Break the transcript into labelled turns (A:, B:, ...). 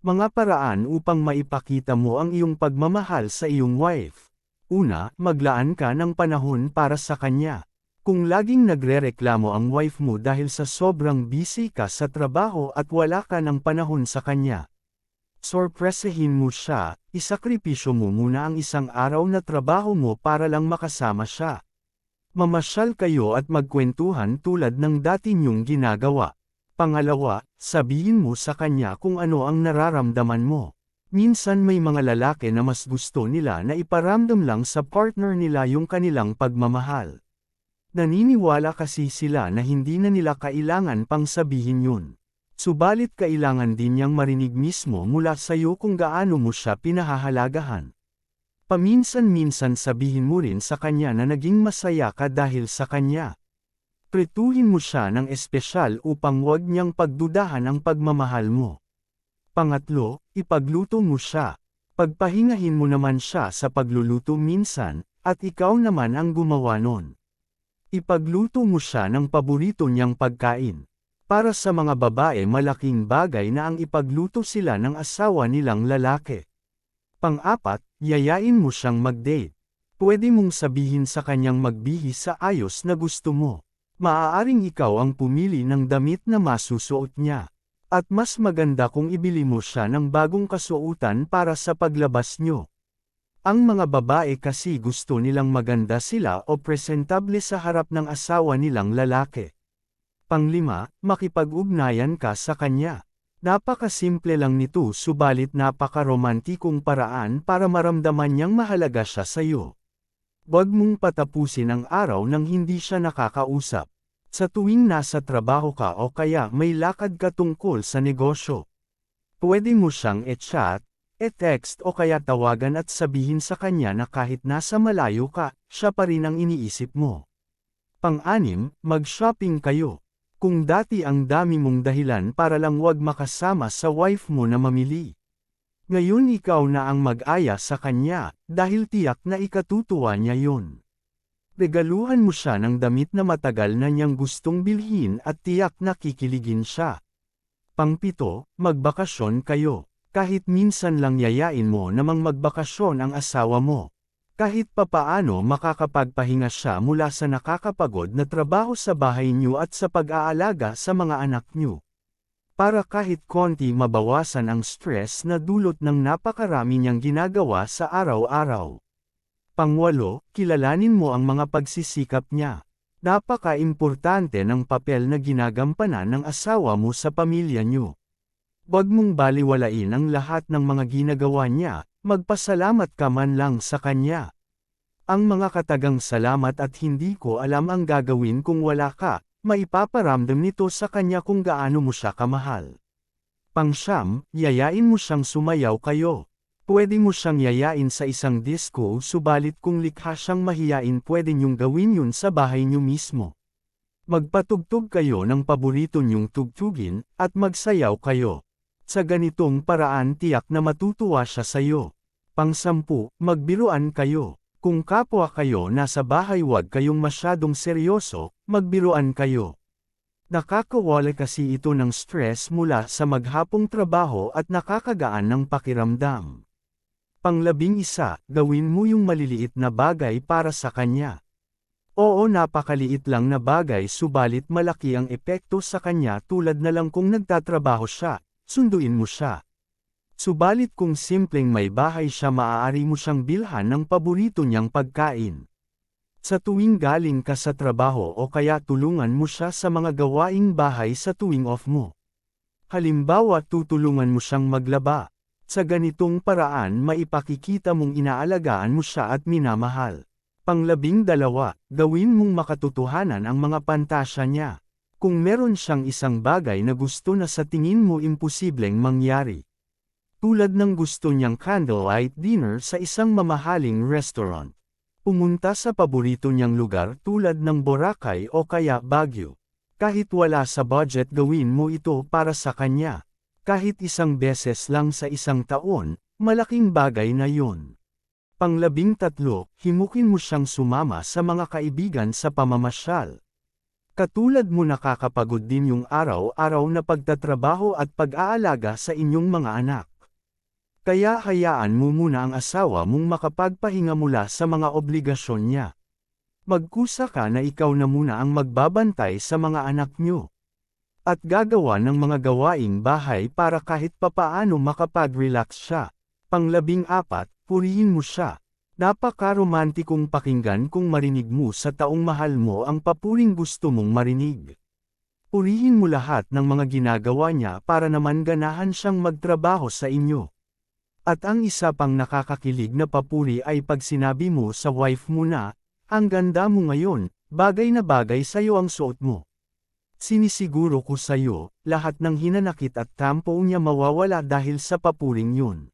A: Mga paraan upang maipakita mo ang iyong pagmamahal sa iyong wife. Una, maglaan ka ng panahon para sa kanya. Kung laging nagrereklamo ang wife mo dahil sa sobrang busy ka sa trabaho at wala ka ng panahon sa kanya, sorpresahin mo siya, isakripisyo mo muna ang isang araw na trabaho mo para lang makasama siya. Mamasyal kayo at magkwentuhan tulad ng dati niyong ginagawa. Pangalawa, sabihin mo sa kanya kung ano ang nararamdaman mo. Minsan may mga lalaki na mas gusto nila na iparamdam lang sa partner nila yung kanilang pagmamahal. Naniniwala kasi sila na hindi na nila kailangan pang sabihin yun. Subalit kailangan din niyang marinig mismo mula sa iyo kung gaano mo siya pinahahalagahan. Paminsan-minsan sabihin mo rin sa kanya na naging masaya ka dahil sa kanya. Trituhin mo siya ng espesyal upang huwag niyang pagdudahan ang pagmamahal mo. Pangatlo, ipagluto mo siya. Pagpahingahin mo naman siya sa pagluluto minsan, at ikaw naman ang gumawa nun. Ipagluto mo siya ng paborito niyang pagkain. Para sa mga babae malaking bagay na ang ipagluto sila ng asawa nilang lalaki. Pang-apat, yayain mo siyang mag-date. Pwede mong sabihin sa kanyang magbihis sa ayos na gusto mo. Maaaring ikaw ang pumili ng damit na masusuot niya. At mas maganda kung ibili mo siya ng bagong kasuotan para sa paglabas nyo. Ang mga babae kasi gusto nilang maganda sila o presentable sa harap ng asawa nilang lalaki. Panglima, makipag-ugnayan ka sa kanya. Napakasimple lang nito subalit napaka-romantikong paraan para maramdaman niyang mahalaga siya sa iyo. Huwag mong patapusin ang araw nang hindi siya nakakausap. Sa tuwing nasa trabaho ka o kaya may lakad ka tungkol sa negosyo. Pwede mo siyang e-chat, e-text o kaya tawagan at sabihin sa kanya na kahit nasa malayo ka, siya pa rin ang iniisip mo. Pang-anim, mag-shopping kayo. Kung dati ang dami mong dahilan para lang wag makasama sa wife mo na mamili. Ngayon ikaw na ang mag-aya sa kanya, dahil tiyak na ikatutuwa niya yun. Regaluhan mo siya ng damit na matagal na niyang gustong bilhin at tiyak na kikiligin siya. Pang-pito, magbakasyon kayo. Kahit minsan lang yayain mo namang magbakasyon ang asawa mo. Kahit papaano makakapagpahinga siya mula sa nakakapagod na trabaho sa bahay niyo at sa pag-aalaga sa mga anak niyo. Para kahit konti mabawasan ang stress na dulot ng napakarami niyang ginagawa sa araw-araw. Pangwalo, kilalanin mo ang mga pagsisikap niya. Napaka-importante ng papel na ginagampanan ng asawa mo sa pamilya niyo. Huwag mong baliwalain ang lahat ng mga ginagawa niya, magpasalamat ka man lang sa kanya. Ang mga katagang salamat at hindi ko alam ang gagawin kung wala ka, maipaparamdam nito sa kanya kung gaano mo siya kamahal. Pang-siyam, yayain mo siyang sumayaw kayo. Pwede mo siyang yayain sa isang disco subalit kung likha siyang mahiyain pwede niyong gawin yun sa bahay niyo mismo. Magpatugtog kayo ng paborito niyong tugtugin, at magsayaw kayo. Sa ganitong paraan tiyak na matutuwa siya sa iyo. Pang-sampu, magbiruan kayo. Kung kapwa kayo nasa bahay wag kayong masyadong seryoso, magbiruan kayo. Nakakawala kasi ito ng stress mula sa maghapong trabaho at nakakagaan ng pakiramdam. Pang-11, gawin mo yung maliliit na bagay para sa kanya. Oo, napakaliit lang na bagay subalit malaki ang epekto sa kanya tulad na lang kung nagtatrabaho siya, sunduin mo siya. Subalit kung simpleng may bahay siya maaari mo siyang bilhan ng paborito niyang pagkain. Sa tuwing galing ka sa trabaho o kaya tulungan mo siya sa mga gawaing bahay sa tuwing off mo. Halimbawa tutulungan mo siyang maglaba. Sa ganitong paraan maipakikita mong inaalagaan mo siya at minamahal. Pang-12, gawin mong makatotohanan ang mga pantasya niya. Kung meron siyang isang bagay na gusto na sa tingin mo imposibleng mangyari. Tulad ng gusto niyang candlelight dinner sa isang mamahaling restaurant. Pumunta sa paborito niyang lugar tulad ng Boracay o kaya Baguio. Kahit wala sa budget gawin mo ito para sa kanya. Kahit isang beses lang sa isang taon, malaking bagay na yun. Pang-13, himukin mo siyang sumama sa mga kaibigan sa pamamasyal. Katulad mo nakakapagod din yung araw-araw na pagtatrabaho at pag-aalaga sa inyong mga anak. Kaya hayaan mo muna ang asawa mong makapagpahinga mula sa mga obligasyon niya. Magkusa ka na ikaw na muna ang magbabantay sa mga anak nyo. At gagawa ng mga gawaing bahay para kahit papaano makapag-relax siya. Pang-14, purihin mo siya. Napaka-romantikong pakinggan kung marinig mo sa taong mahal mo ang papuring gusto mong marinig. Purihin mo lahat ng mga ginagawa niya para naman ganahan siyang magtrabaho sa inyo. At ang isa pang nakakakilig na papuri ay pag sinabi mo sa wife mo na, ang ganda mo ngayon, bagay na bagay sa'yo ang suot mo. Sinisiguro ko sa'yo, lahat ng hinanakit at tampo niya mawawala dahil sa papuring yun.